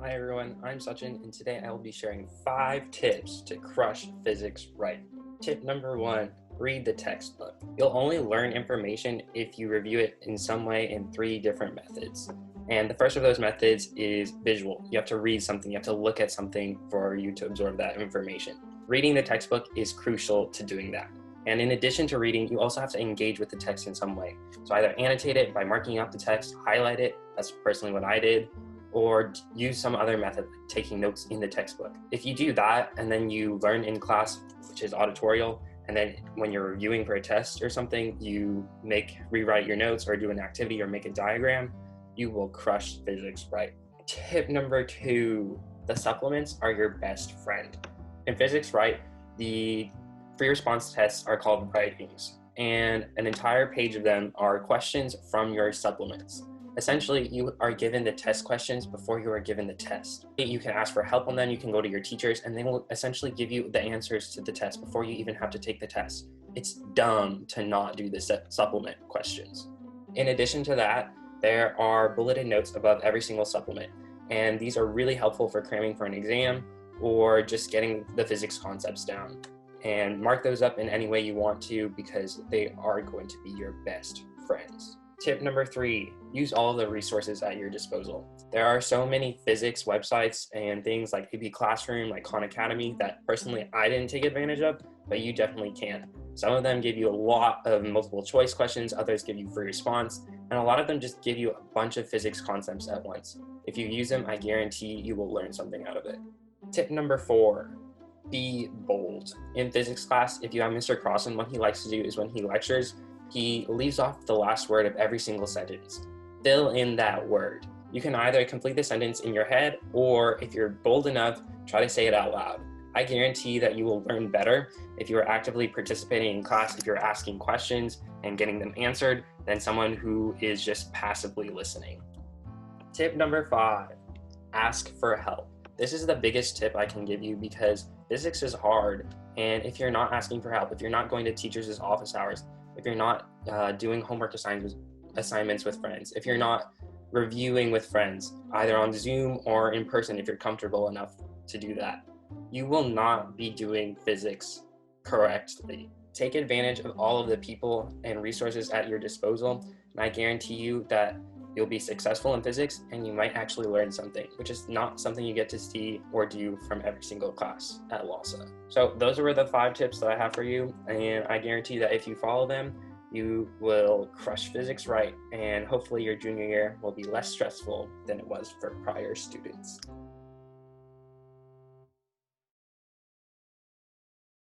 Hi everyone, I'm Sachin and today I will be sharing 5 tips to crush physics right. Tip number 1, read the textbook. You'll only learn information if you review it in some way in 3 different methods. And the first of those methods is visual. You have to read something, you have to look at something for you to absorb that information. Reading the textbook is crucial to doing that. And in addition to reading, you also have to engage with the text in some way. So either annotate it by marking out the text, highlight it, that's personally what I did, or use some other method, like taking notes in the textbook. If you do that and then you learn in class, which is auditorial, and then when you're reviewing for a test or something, you rewrite your notes or do an activity or make a diagram, you will crush physics right. Tip number 2, the supplements are your best friend. In physics right, the free response tests are called writings, and an entire page of them are questions from your supplements. Essentially, you are given the test questions before you are given the test. You can ask for help on them, you can go to your teachers, and they will essentially give you the answers to the test before you even have to take the test. It's dumb to not do the supplement questions. In addition to that, there are bulleted notes above every single supplement, and these are really helpful for cramming for an exam or just getting the physics concepts down. And mark those up in any way you want to because they are going to be your best friends. Tip number 3, use all of the resources at your disposal. There are so many physics websites and things like AP Classroom, like Khan Academy, that personally I didn't take advantage of, but you definitely can. Some of them give you a lot of multiple choice questions, others give you free response, and a lot of them just give you a bunch of physics concepts at once. If you use them, I guarantee you will learn something out of it. Tip number 4, be bold. In physics class, if you have Mr. Crossan, what he likes to do is when he lectures, he leaves off the last word of every single sentence. Fill in that word. You can either complete the sentence in your head, or if you're bold enough, try to say it out loud. I guarantee that you will learn better if you are actively participating in class, if you're asking questions and getting them answered, than someone who is just passively listening. Tip number 5, ask for help. This is the biggest tip I can give you because physics is hard, and if you're not asking for help, if you're not going to teachers' office hours, if you're not doing homework assignments with friends, if you're not reviewing with friends, either on Zoom or in person if you're comfortable enough to do that, you will not be doing physics correctly. Take advantage of all of the people and resources at your disposal, and I guarantee you that you'll be successful in physics and you might actually learn something, which is not something you get to see or do from every single class at LASA. So those were the 5 tips that I have for you, and I guarantee that if you follow them, you will crush physics right, and hopefully your junior year will be less stressful than it was for prior students.